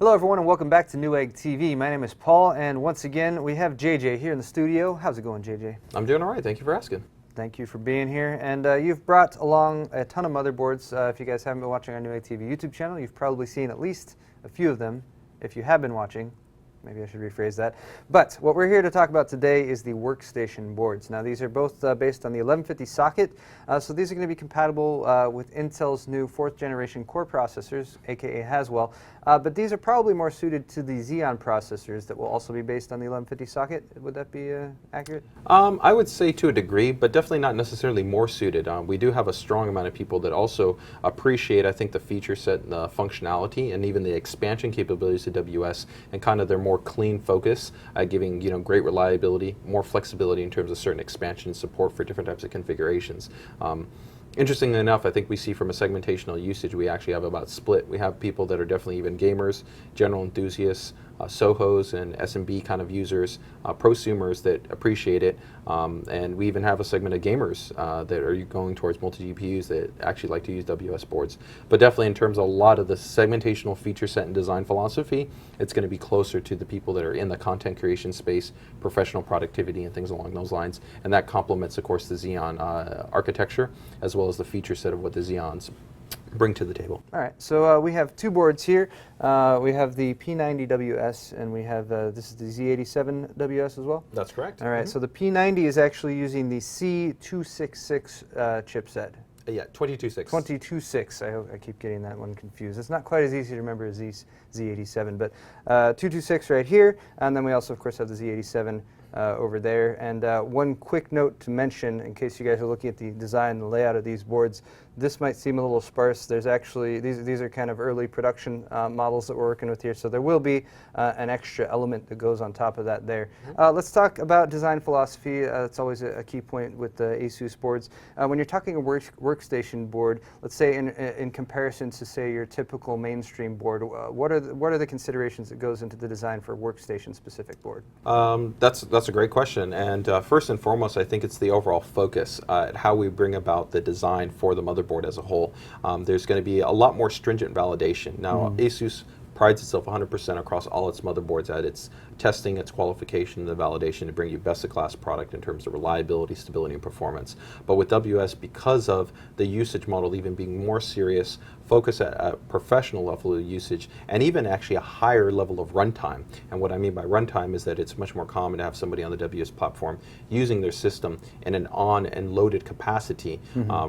Hello everyone and welcome back to Newegg TV. My name is Paul and once again we have JJ here in the studio. How's it going, JJ? I'm doing all right, thank you for asking. Thank you for being here, and you've brought along a ton of motherboards. If you guys haven't been watching our Newegg TV YouTube channel, you've probably seen at least a few of them. If you have been watching, maybe I should rephrase that. But what we're here to talk about today is the workstation boards. Now these are both based on the 1150 socket, so these are going to be compatible with Intel's new 4th generation core processors, aka Haswell, but these are probably more suited to the Xeon processors that will also be based on the 1150 socket. Would that be accurate? I would say to a degree, but definitely not necessarily more suited. We do have a strong amount of people that also appreciate, I think, the feature set and the functionality and even the expansion capabilities of WS and kind of their more clean focus, giving great reliability, more flexibility in terms of certain expansion support for different types of configurations. Interestingly enough, I think we see from a segmentational usage we actually have about split. We have people that are definitely even gamers, general enthusiasts, SOHOs and SMB kind of users, prosumers that appreciate it, and we even have a segment of gamers that are going towards multi-GPUs that actually like to use WS boards. But definitely in terms of a lot of the segmentational feature set and design philosophy, it's going to be closer to the people that are in the content creation space, professional productivity and things along those lines, and that complements, of course, the Xeon architecture as well as the feature set of what the Xeons bring to the table. All right, so we have two boards here. We have the P90WS and we have, this is the Z87WS as well? That's correct. All right, so the P90 is actually using the C266 chipset. Yeah, 22.6. 22.6, I keep getting that one confused. It's not quite as easy to remember as Z87, but 226 right here, and then we also, of course, have the Z87 over there. And one quick note to mention, in case you guys are looking at the design and the layout of these boards, this might seem a little sparse. There's actually, these are kind of early production models that we're working with here, so there will be an extra element that goes on top of that there. Let's talk about design philosophy. That's always a key point with the ASUS boards. When you're talking a workstation board, let's say in comparison to, say, your typical mainstream board, what are the considerations that goes into the design for a workstation-specific board? That's a great question, and first and foremost, I think it's the overall focus at how we bring about the design for the motherboard as a whole. There's going to be a lot more stringent validation. Now, ASUS prides itself 100% across all its motherboards at its testing, its qualification, the validation to bring you best-of-class product in terms of reliability, stability, and performance. But with WS, because of the usage model even being more serious, focus at a professional level of usage, and even actually a higher level of runtime. And what I mean by runtime is that it's much more common to have somebody on the WS platform using their system in an on and loaded capacity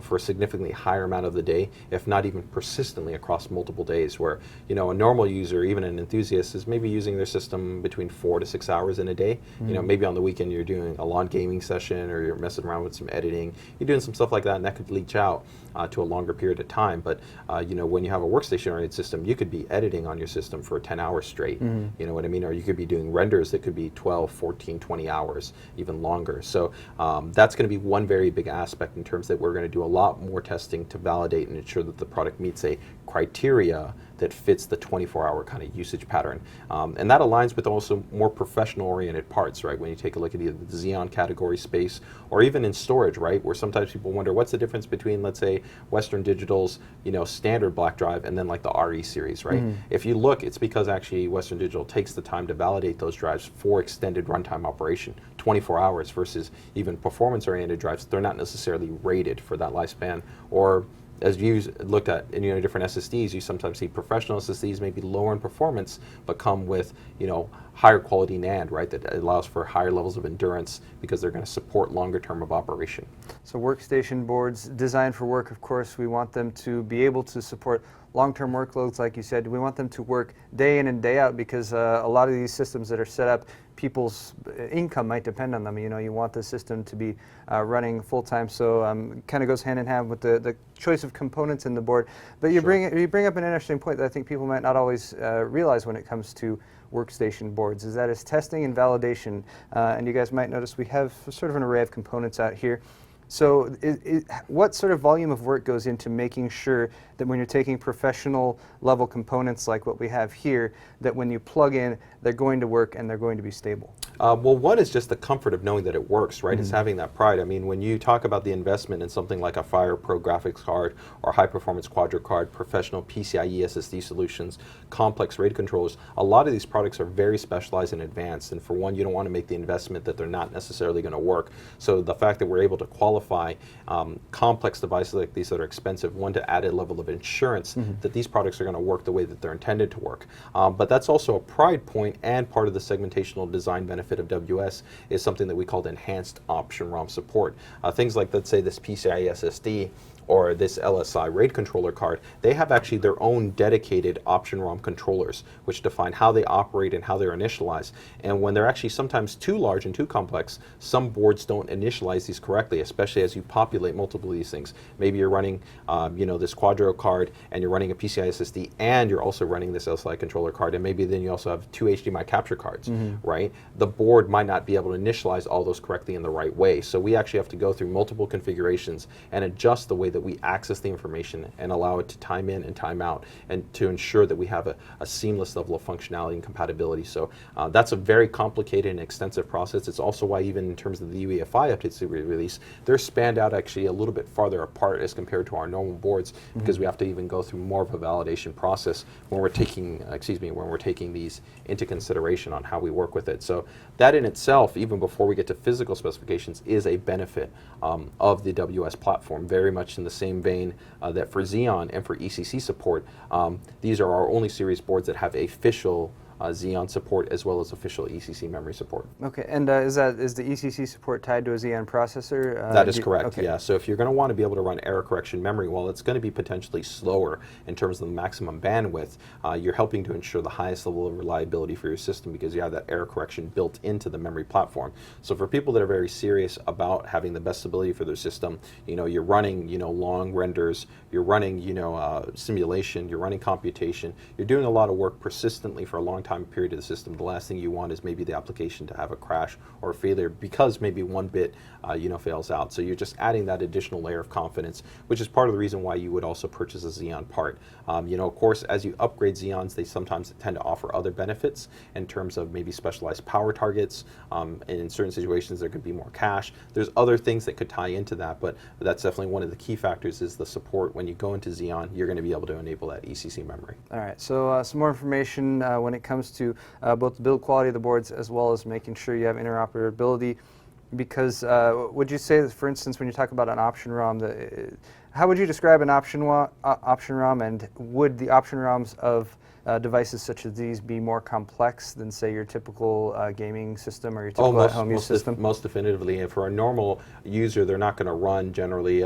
for a significantly higher amount of the day, if not even persistently across multiple days, where a normal user, even an enthusiast, is maybe using their system between 4 to 6 hours in a day. Maybe on the weekend you're doing a long gaming session or you're messing around with some editing, you're doing some stuff like that, and that could leach out to a longer period of time. But when you have a workstation-oriented system, you could be editing on your system for 10 hours straight, you know what I mean? Or you could be doing renders that could be 12, 14, 20 hours, even longer. So that's going to be one very big aspect in terms that we're going to do a lot more testing to validate and ensure that the product meets a criteria that fits the 24-hour kind of usage pattern. And that aligns with also more professional-oriented parts, right? When you take a look at either the Xeon category space or even in storage, right? Where sometimes people wonder what's the difference between, let's say, Western Digital's, standard black drive and then like the RE series, right? If you look, it's because actually Western Digital takes the time to validate those drives for extended runtime operation, 24 hours versus even performance-oriented drives. They're not necessarily rated for that lifespan. Or as you looked at in different SSDs, you sometimes see professional SSDs maybe lower in performance, but come with higher quality NAND, right? That allows for higher levels of endurance because they're going to support longer term of operation. So workstation boards designed for work, of course, we want them to be able to support long-term workloads, like you said. We want them to work day in and day out because a lot of these systems that are set up, people's income might depend on them. You want the system to be running full-time, so kind of goes hand in hand with the choice of components in the board. But you bring up an interesting point that I think people might not always realize when it comes to workstation boards, is that it's testing and validation. And you guys might notice we have sort of an array of components out here. So what sort of volume of work goes into making sure that when you're taking professional level components like what we have here, that when you plug in, they're going to work and they're going to be stable? Well, one is just the comfort of knowing that it works, right? It's having that pride. I mean, when you talk about the investment in something like a Fire Pro graphics card or high-performance Quadro card, professional PCIe SSD solutions, complex RAID controllers, a lot of these products are very specialized and advanced. And for one, you don't want to make the investment that they're not necessarily going to work. So the fact that we're able to qualify complex devices like these that are expensive, one, to add a level of insurance that these products are going to work the way that they're intended to work. But that's also a pride point, and part of the segmentational design benefit of WS is something that we call enhanced option ROM support. Things like, let's say, this PCIe SSD or this LSI RAID controller card, they have actually their own dedicated option ROM controllers, which define how they operate and how they're initialized. And when they're actually sometimes too large and too complex, some boards don't initialize these correctly, especially as you populate multiple of these things. Maybe you're running, this Quadro card, and you're running a PCI SSD, and you're also running this LSI controller card, and maybe then you also have two HDMI capture cards, right? The board might not be able to initialize all those correctly in the right way. So we actually have to go through multiple configurations and adjust the way that we access the information and allow it to time in and time out, and to ensure that we have a seamless level of functionality and compatibility. So that's a very complicated and extensive process. It's also why, even in terms of the UEFI updates that we release, they're spanned out actually a little bit farther apart as compared to our normal boards, because we have to even go through more of a validation process when we're taking, these into consideration on how we work with it. So that in itself, even before we get to physical specifications, is a benefit of the WS platform, very much in the same vein that for Xeon and for ECC support, these are our only series boards that have official Xeon support as well as official ECC memory support. Okay, and is the ECC support tied to a Xeon processor? That is correct, okay. yeah. So if you're going to want to be able to run error correction memory, well, it's going to be potentially slower in terms of the maximum bandwidth. You're helping to ensure the highest level of reliability for your system, because you have that error correction built into the memory platform. So for people that are very serious about having the best stability for their system, you're running, long renders, you're running, simulation, you're running computation, you're doing a lot of work persistently for a long time period of the system, the last thing you want is maybe the application to have a crash or a failure because maybe one bit fails out. So you're just adding that additional layer of confidence, which is part of the reason why you would also purchase a Xeon part. Of course, as you upgrade Xeons, they sometimes tend to offer other benefits in terms of maybe specialized power targets, and in certain situations there could be more cache. There's other things that could tie into that, but that's definitely one of the key factors is the support. When you go into Xeon, you're going to be able to enable that ECC memory. All right, so some more information when it comes to both the build quality of the boards as well as making sure you have interoperability, because would you say that, for instance, when you talk about an option ROM, how would you describe an option ROM, and would the option ROMs of devices such as these be more complex than, say, your typical gaming system or your typical home use system? Most definitively. And for a normal user, they're not going to run generally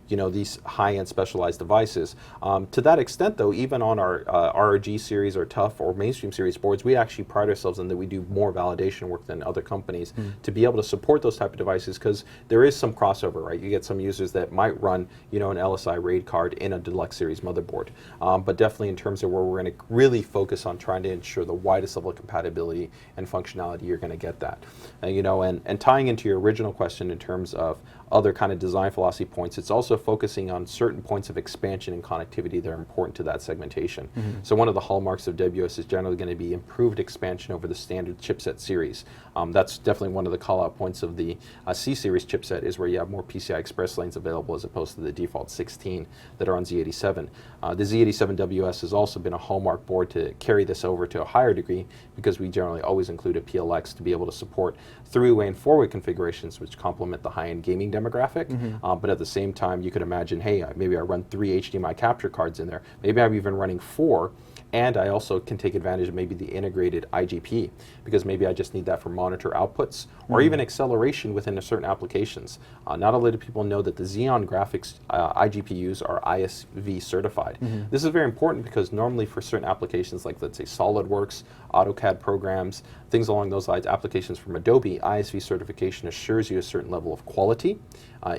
these high-end specialized devices. To that extent, though, even on our ROG series or TUF or mainstream series boards, we actually pride ourselves in that we do more validation work than other companies to be able to support those type of devices, because there is some crossover, right? You get some users that might run, an LSI RAID card in a deluxe series motherboard. But definitely in terms of where we're going to really focus on trying to ensure the widest level of compatibility and functionality, you're going to get that. And tying into your original question in terms of other kind of design philosophy points, it's also focusing on certain points of expansion and connectivity that are important to that segmentation. So one of the hallmarks of WS is generally going to be improved expansion over the standard chipset series. That's definitely one of the call-out points of the C-series chipset, is where you have more PCI Express lanes available as opposed to the default 16 that are on Z87. The Z87 WS has also been a hallmark board to carry this over to a higher degree, because we generally always include a PLX to be able to support three-way and four-way configurations, which complement the high-end gaming demographic. But at the same time, you could imagine, hey, maybe I run 3 HDMI capture cards in there. Maybe I'm even running 4, and I also can take advantage of maybe the integrated IGP, because maybe I just need that for monitor outputs or even acceleration within certain applications. Not a lot of people know that the Xeon graphics iGPUs are ISV certified. This is very important because normally for certain applications like, let's say, SolidWorks, AutoCAD programs, things along those lines, applications from Adobe, ISV certification assures you a certain level of quality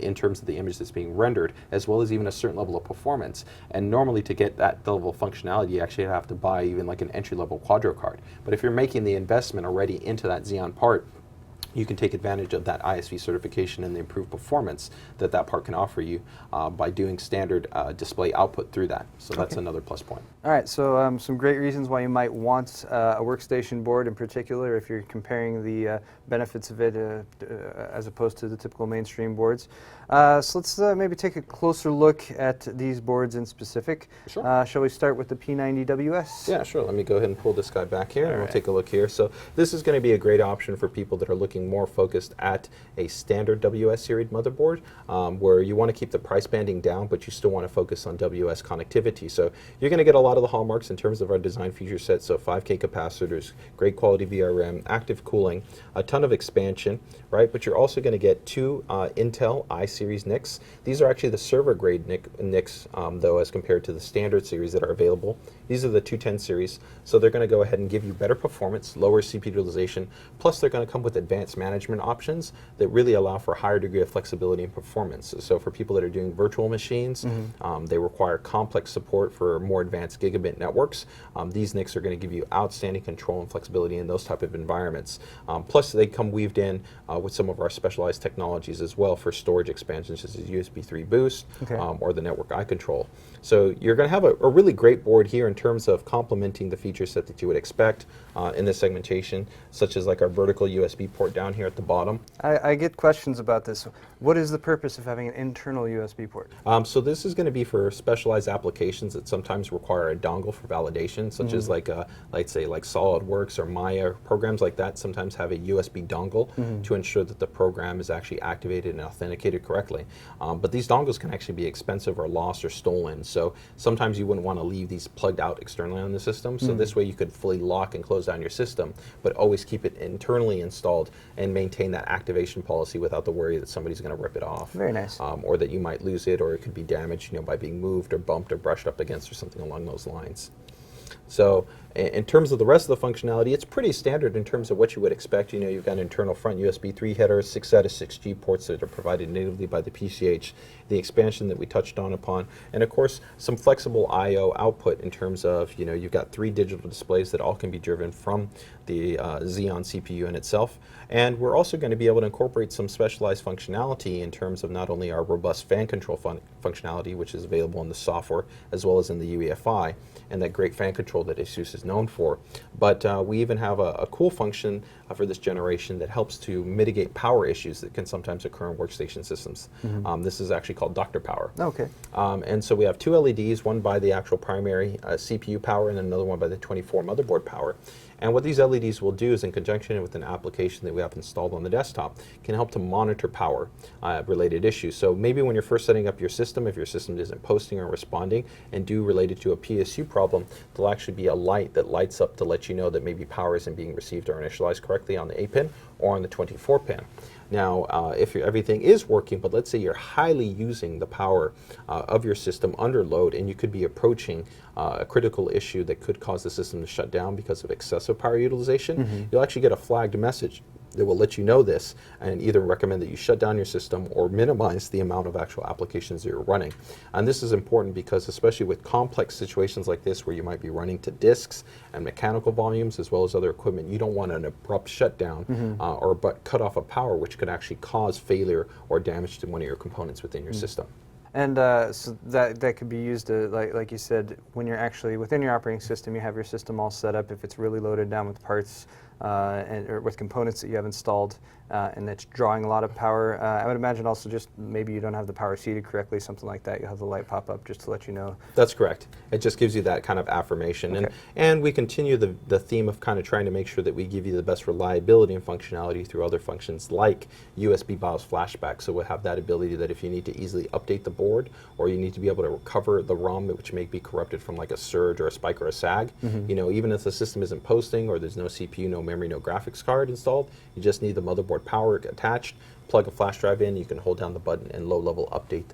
in terms of the image that's being rendered, as well as even a certain level of performance. And normally to get that level of functionality, you actually have to buy even like an entry-level Quadro card. But if you're making the investment already into that Xeon part, you can take advantage of that ISV certification and the improved performance that that part can offer you by doing standard display output through that. So that's another plus point. All right, so some great reasons why you might want a workstation board in particular if you're comparing the benefits of it as opposed to the typical mainstream boards. So let's maybe take a closer look at these boards in specific. Sure. Shall we start with the P90WS? Yeah, sure. Let me go ahead and pull this guy back here, and we'll take a look here. So this is going to be a great option for people that are looking more focused at a standard WS series motherboard, where you want to keep the price banding down, but you still want to focus on WS connectivity. So you're going to get a lot of the hallmarks in terms of our design feature set. So 5K capacitors, great quality VRM, active cooling, a ton of expansion, right? But you're also going to get two Intel i-series NICs. These are actually the server grade NICs, though, as compared to the standard series that are available. These are the 210 series, so they're going to go ahead and give you better performance, lower CPU utilization, plus they're going to come with advanced management options that really allow for a higher degree of flexibility and performance. So for people that are doing virtual machines, they require complex support for more advanced gigabit networks. These NICs are going to give you outstanding control and flexibility in those type of environments. Plus they come weaved in with some of our specialized technologies as well for storage expansions, such as USB 3 boost or the network eye control. So you're going to have a really great board here in terms of complementing the feature set that you would expect in this segmentation, such as like our vertical USB port down here at the bottom. I get questions about this. What is the purpose of having an internal USB port? So this is going to be for specialized applications that sometimes require a dongle for validation, such as like, let's say like SolidWorks or Maya, programs like that sometimes have a USB dongle to ensure that the program is actually activated and authenticated correctly. But these dongles can actually be expensive or lost or stolen. So sometimes you wouldn't want to leave these plugged out externally on the system. So this way you could fully lock and close down your system, but always keep it internally installed and maintain that activation policy without the worry that somebody's going to rip it off. Very nice. Or that you might lose it, or it could be damaged, by being moved or bumped or brushed up against or something along those lines. So in terms of the rest of the functionality, it's pretty standard in terms of what you would expect. You've got an internal front USB 3 header, 6 out of 6G ports that are provided natively by the PCH, the expansion that we touched upon, and of course some flexible I/O output in terms of, you've got 3 digital displays that all can be driven from the Xeon CPU in itself. And we're also going to be able to incorporate some specialized functionality in terms of not only our robust fan control functionality, which is available in the software as well as in the UEFI, and that great fan control that ASUS is known for. But we even have a cool function for this generation that helps to mitigate power issues that can sometimes occur in workstation systems. This is actually called Dr. Power. Okay. And so we have 2 LEDs, one by the actual primary CPU power and another one by the 24 motherboard power. And what these LEDs will do is, in conjunction with an application that we have installed on the desktop, can help to monitor power related issues. So maybe when you're first setting up your system, if your system isn't posting or responding and due related to a PSU problem, there'll actually be a light that lights up to let you know that maybe power isn't being received or initialized correctly on the 8 pin or on the 24 pin. Now, if everything is working, but let's say you're highly using the power of your system under load, and you could be approaching a critical issue that could cause the system to shut down because of excessive power utilization, you'll actually get a flagged message that will let you know this and either recommend that you shut down your system or minimize the amount of actual applications that you're running. And this is important because, especially with complex situations like this where you might be running to disks and mechanical volumes as well as other equipment, you don't want an abrupt shutdown or cut off of power, which could actually cause failure or damage to one of your components within your system. And so that could be used, like you said, when you're actually within your operating system, you have your system all set up. If it's really loaded down with parts or with components that you have installed, and it's drawing a lot of power, I would imagine also just maybe you don't have the power seated correctly, something like that. You'll have the light pop up just to let you know. That's correct. It just gives you that kind of affirmation. Okay. And we continue the theme of kind of trying to make sure that we give you the best reliability and functionality through other functions like USB BIOS flashback. So we'll have that ability that if you need to easily update the board, or you need to be able to recover the ROM, which may be corrupted from like a surge or a spike or a sag, even if the system isn't posting or there's no CPU, no memory, no graphics card installed, you just need the motherboard power attached, plug a flash drive in, you can hold down the button and low-level update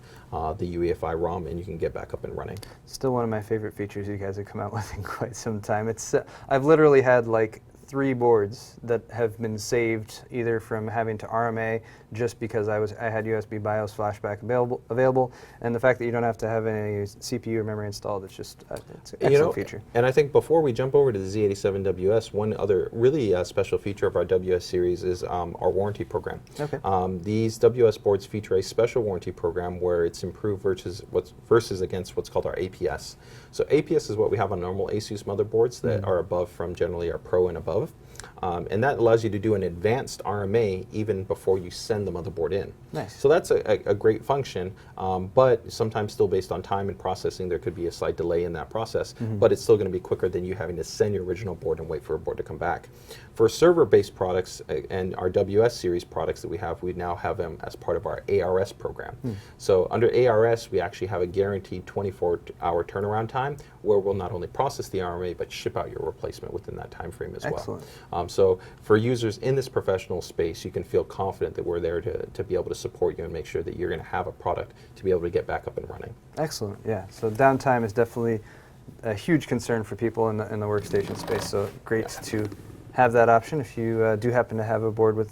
the UEFI ROM, and you can get back up and running. Still one of my favorite features you guys have come out with in quite some time. It's I've literally had like 3 boards that have been saved either from having to RMA just because I had USB BIOS flashback available, and the fact that you don't have to have any CPU or memory installed, it's just it's an excellent feature. And I think before we jump over to the Z87 WS, one other really special feature of our WS series is our warranty program. Okay. These WS boards feature a special warranty program where it's improved versus against what's called our APS. So APS is what we have on normal ASUS motherboards that are above from generally our Pro and above. And that allows you to do an advanced RMA even before you send the motherboard in. Nice. So that's a great function, but sometimes still based on time and processing, there could be a slight delay in that process, but it's still going to be quicker than you having to send your original board and wait for a board to come back. For server-based products and our WS series products that we now have them as part of our ARS program. So under ARS, we actually have a guaranteed 24-hour turnaround time where we'll not only process the RMA, but ship out your replacement within that time frame as well. Excellent. So for users in this professional space, you can feel confident that we're there to be able to support you and make sure that you're going to have a product to be able to get back up and running. Excellent, yeah. So downtime is definitely a huge concern for people in the workstation space, so great to have that option if you do happen to have a board with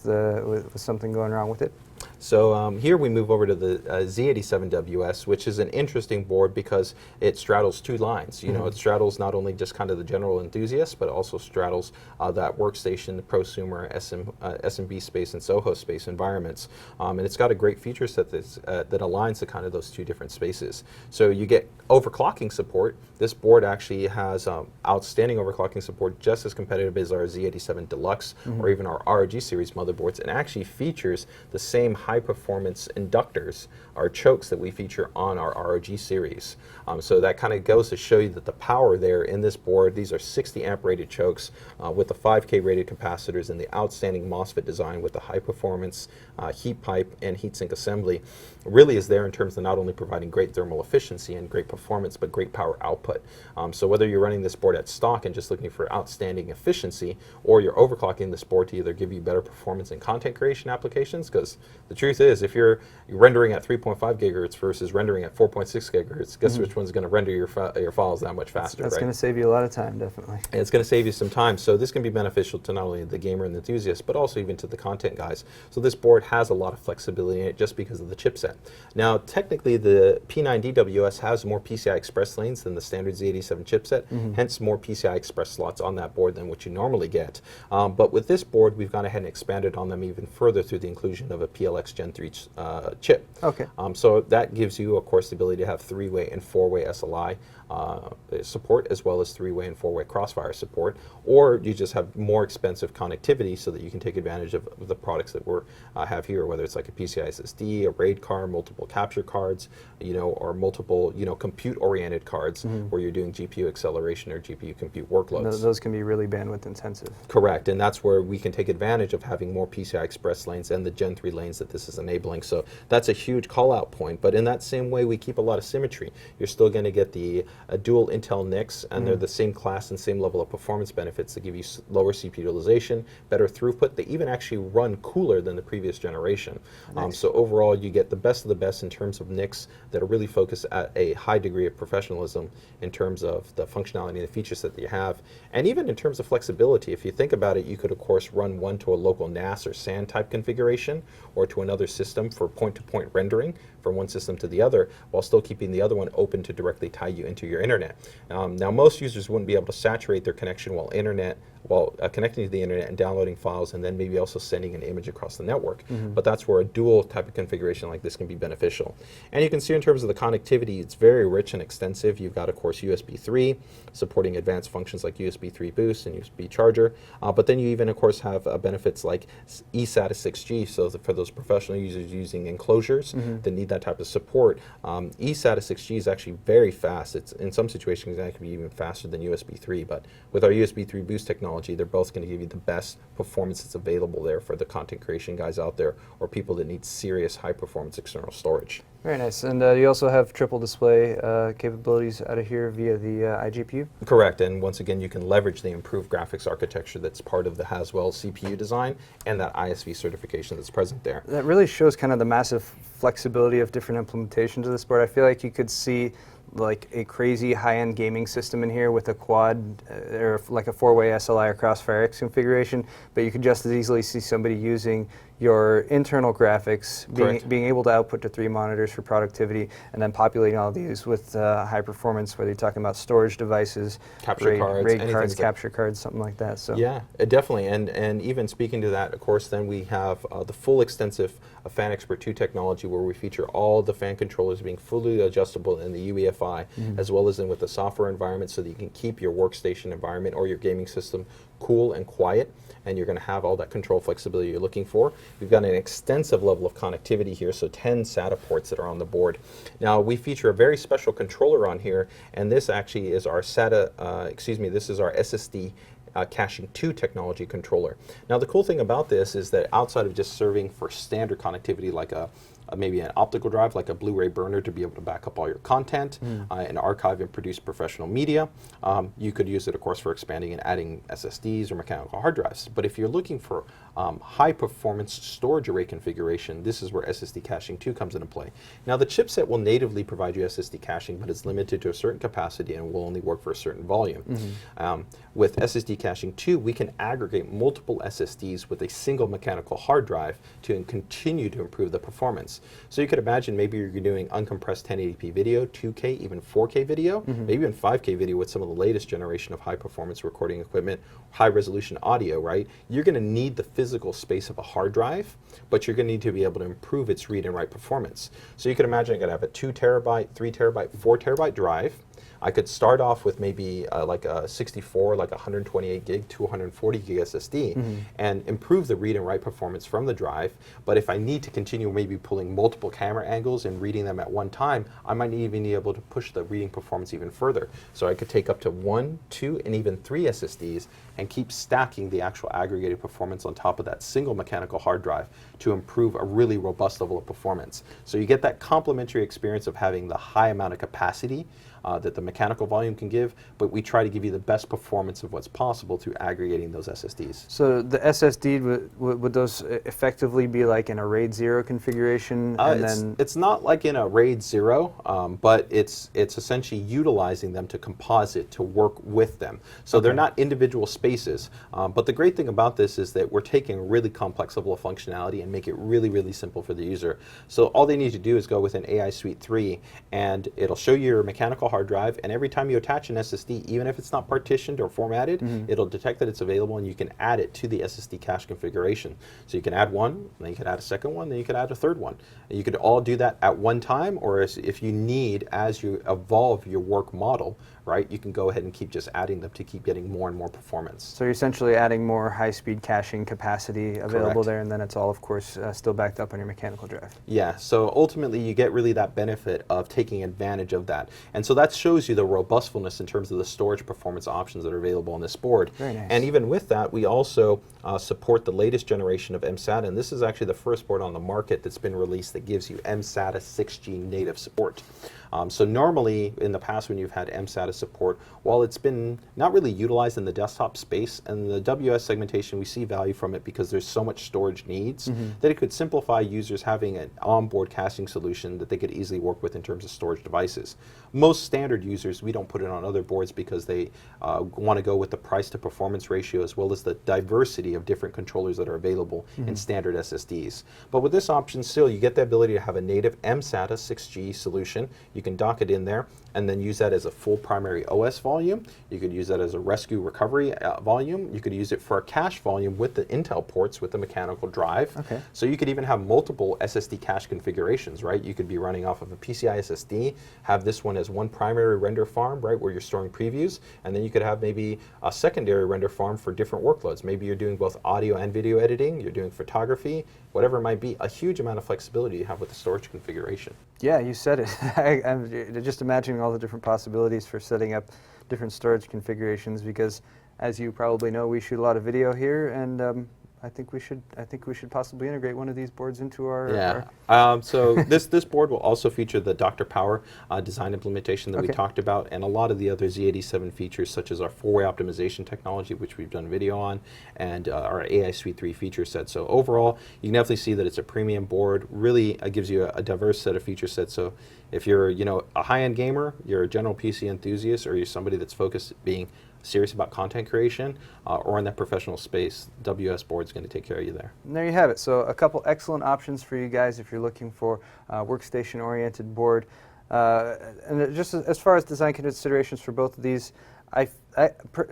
something going wrong with it. So here we move over to the Z87 WS, which is an interesting board because it straddles 2 lines. You know, it straddles not only just kind of the general enthusiast, but also straddles that workstation, the prosumer, SMB space, and Soho space environments. And it's got a great feature set that aligns to kind of those 2 different spaces. So you get overclocking support. This board actually has outstanding overclocking support, just as competitive as our Z87 Deluxe or even our ROG series motherboards, and actually features the same high-performance inductors, our chokes that we feature on our ROG series. So that kind of goes to show you that the power there in this board, these are 60 amp rated chokes with the 5K rated capacitors and the outstanding MOSFET design with the high-performance heat pipe and heatsink assembly, really is there in terms of not only providing great thermal efficiency and great performance, but great power output. So whether you're running this board at stock and just looking for outstanding efficiency, or you're overclocking this board to either give you better performance in content creation applications, because the truth is, if you're rendering at 3.5 gigahertz versus rendering at 4.6 gigahertz, guess which one's going to render your files that much faster, That's right? going to save you a lot of time, definitely. And it's going to save you some time. So this can be beneficial to not only the gamer and the enthusiast, but also even to the content guys. So this board has a lot of flexibility in it just because of the chipset. Now, technically, the P9DWS has more PCI Express lanes than the standard Z87 chipset, hence more PCI Express slots on that board than what you normally get. But with this board, we've gone ahead and expanded on them even further through the inclusion of a PLX Gen 3 chip. Okay. So that gives you, of course, the ability to have 3-way and 4-way SLI support, as well as 3-way and 4-way Crossfire support, or you just have more expensive connectivity so that you can take advantage of the products that we have here, whether it's like a PCI SSD, a RAID card, multiple capture cards, or multiple, compute-oriented cards where you're doing GPU acceleration or GPU compute workloads. Those can be really bandwidth intensive. Correct, and that's where we can take advantage of having more PCI Express lanes and the Gen 3 lanes that this is enabling. So that's a huge call-out point, but in that same way, we keep a lot of symmetry. You're still going to get the dual Intel NICs, and they're the same class and same level of performance benefits that give you lower CPU utilization, better throughput. They even actually run cooler than the previous generation. Nice. So overall, you get the best of the best in terms of NICs that are really focused at a high degree of professionalism in terms of the functionality and the features that you have, and even in terms of flexibility. If you think about it, you could of course run one to a local NAS or SAN type configuration, or to another system for point-to-point rendering from one system to the other, while still keeping the other one open to directly tie you into your internet. Now, most users wouldn't be able to saturate their connection while connecting to the internet and downloading files, and then maybe also sending an image across the network. But that's where a dual type of configuration like this can be beneficial. And you can see in terms of the connectivity, it's very rich and extensive. You've got, of course, USB 3, supporting advanced functions like USB 3 boost and USB charger. But then you even, of course, have benefits like eSATA 6G, so for those professional users using enclosures that need that type of support. eSATA 6G is actually very fast. It's in some situations it can be even faster than USB 3, but with our USB 3 boost technology, they're both going to give you the best performance that's available there for the content creation guys out there, or people that need serious high performance external storage. Very nice. And you also have triple display capabilities out of here via the iGPU? Correct. And once again, you can leverage the improved graphics architecture that's part of the Haswell CPU design and that ISV certification that's present there. That really shows kind of the massive flexibility of different implementations of this board. I feel like you could see like a crazy high-end gaming system in here with a quad or like a 4-way SLI or Crossfire X configuration, but you could just as easily see somebody using your internal graphics, being able to output to 3 monitors for productivity, and then populating all of these with high performance, whether you're talking about storage devices, capture cards, cards, capture cards, something like that. So yeah, definitely. And even speaking to that, of course, then we have the full extensive Fan Expert 2 technology, where we feature all the fan controllers being fully adjustable in the UEFI, as well as in with the software environment, so that you can keep your workstation environment or your gaming system cool and quiet, and you're going to have all that control flexibility you're looking for. We've got an extensive level of connectivity here, so 10 SATA ports that are on the board. Now, we feature a very special controller on here, and this actually is our this is our SSD caching 2 technology controller. Now, the cool thing about this is that outside of just serving for standard connectivity like maybe an optical drive, like a Blu-ray burner to be able to back up all your content and archive and produce professional media. You could use it, of course, for expanding and adding SSDs or mechanical hard drives. But if you're looking for high-performance storage array configuration, this is where SSD caching 2 comes into play. Now, the chipset will natively provide you SSD caching, but it's limited to a certain capacity and will only work for a certain volume. With SSD caching 2, we can aggregate multiple SSDs with a single mechanical hard drive to continue to improve the performance. So you could imagine maybe you're doing uncompressed 1080p video, 2K, even 4K video, maybe even 5K video with some of the latest generation of high-performance recording equipment, high-resolution audio, right? You're going to need the physical space of a hard drive, but you're going to need to be able to improve its read and write performance. So you can imagine I could have a 2 terabyte, 3 terabyte, 4 terabyte drive. I could start off with maybe like a 64, like 128 gig, 240 gig SSD, and improve the read and write performance from the drive. But if I need to continue maybe pulling multiple camera angles and reading them at one time, I might even be able to push the reading performance even further. So I could take up to 1, 2, and even 3 SSDs and keep stacking the actual aggregated performance on top of that single mechanical hard drive to improve a really robust level of performance. So you get that complementary experience of having the high amount of capacity that the mechanical volume can give, but we try to give you the best performance of what's possible through aggregating those SSDs. So the SSD, would those effectively be like in a RAID 0 configuration? It's not like in a RAID 0, but it's essentially utilizing them to composite, to work with them. So they're not individual spaces, but the great thing about this is that we're taking a really complex level of functionality and make it really, really simple for the user. So all they need to do is go with an AI Suite 3, and it'll show you your mechanical hard drive, and every time you attach an SSD, even if it's not partitioned or formatted, it'll detect that it's available, and you can add it to the SSD cache configuration. So you can add one, then you could add a second one, then you could add a third one. And you could all do that at one time, or if you need, as you evolve your work model, right, you can go ahead and keep just adding them to keep getting more and more performance. So you're essentially adding more high-speed caching capacity available there, and then it's all, of course, still backed up on your mechanical drive. Yeah, so ultimately you get really that benefit of taking advantage of that. And so that shows you the robustness in terms of the storage performance options that are available on this board. Very nice. And even with that, we also support the latest generation of mSATA, and this is actually the first board on the market that's been released that gives you mSATA 6G native support. So normally, in the past when you've had mSATA support, while it's been not really utilized in the desktop space, and the WS segmentation, we see value from it because there's so much storage needs that it could simplify users having an onboard caching solution that they could easily work with in terms of storage devices. Most standard users, we don't put it on other boards because they want to go with the price to performance ratio as well as the diversity of different controllers that are available in standard SSDs. But with this option still, you get the ability to have a native mSATA 6G solution. You can dock it in there and then use that as a full primary OS volume. You could use that as a rescue recovery volume. You could use it for a cache volume with the Intel ports with the mechanical drive. Okay. So you could even have multiple SSD cache configurations, right? You could be running off of a PCI SSD, have this one as one primary render farm, right, where you're storing previews, and then you could have maybe a secondary render farm for different workloads. Maybe you're doing both audio and video editing, you're doing photography, whatever it might be. A huge amount of flexibility you have with the storage configuration. Yeah, you said it. I'm just imagining all the different possibilities for setting up different storage configurations because, as you probably know, we shoot a lot of video here, and I think we should possibly integrate one of these boards into our. Yeah. So this board will also feature the Dr. Power design implementation that we Okay. talked about, and a lot of the other Z87 features, such as our 4-way optimization technology, which we've done video on, and our AI Suite 3 feature set. So overall, you can definitely see that it's a premium board. Really gives you a diverse set of feature sets. So if you're a high-end gamer, you're a general PC enthusiast, or you're somebody that's focused being serious about content creation, or in that professional space, WS board is going to take care of you there. And there you have it. So a couple excellent options for you guys if you're looking for a workstation-oriented board. And just as far as design considerations for both of these,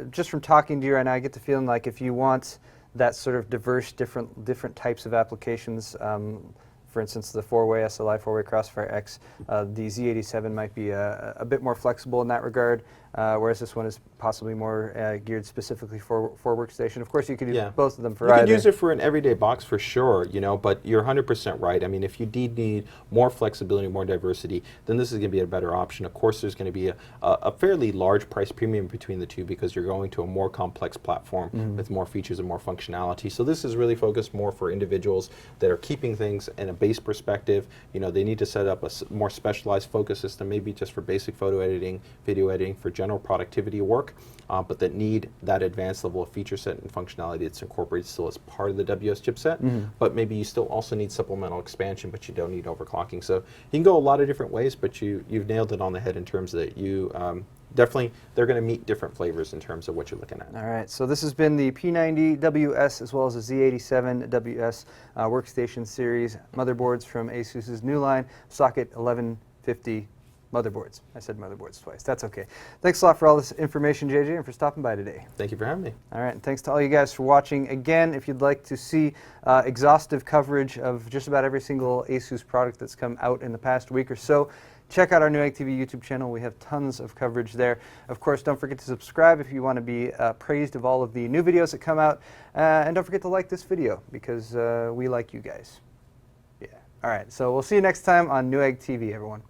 just from talking to you right now, I get the feeling like if you want that sort of diverse, different types of applications, for instance, the 4-way SLI, 4-way Crossfire X, the Z87 might be a bit more flexible in that regard, whereas this one is possibly more geared specifically for workstation. Of course, you could use both of them for either. You could use it for an everyday box for sure, but you're 100% right. I mean, if you need more flexibility, more diversity, then this is going to be a better option. Of course, there's going to be a fairly large price premium between the two because you're going to a more complex platform with more features and more functionality. So this is really focused more for individuals that are keeping things in a base perspective. They need to set up a more specialized focus system, maybe just for basic photo editing, video editing, for general productivity work, but that need that advanced level of feature set and functionality that's incorporated still as part of the WS chipset, but maybe you still also need supplemental expansion, but you don't need overclocking. So you can go a lot of different ways, but you've nailed it on the head in terms that you definitely, they're going to meet different flavors in terms of what you're looking at. All right, so this has been the P90 WS as well as the Z87 WS Workstation Series motherboards from ASUS's new line, Socket 1150 motherboards. I said motherboards twice. That's okay. Thanks a lot for all this information, JJ, and for stopping by today. Thank you for having me. All right, and thanks to all you guys for watching. Again, if you'd like to see exhaustive coverage of just about every single ASUS product that's come out in the past week or so, check out our Newegg TV YouTube channel. We have tons of coverage there. Of course, don't forget to subscribe if you want to be praised of all of the new videos that come out. And don't forget to like this video because we like you guys. Yeah. All right, so we'll see you next time on Newegg TV, everyone.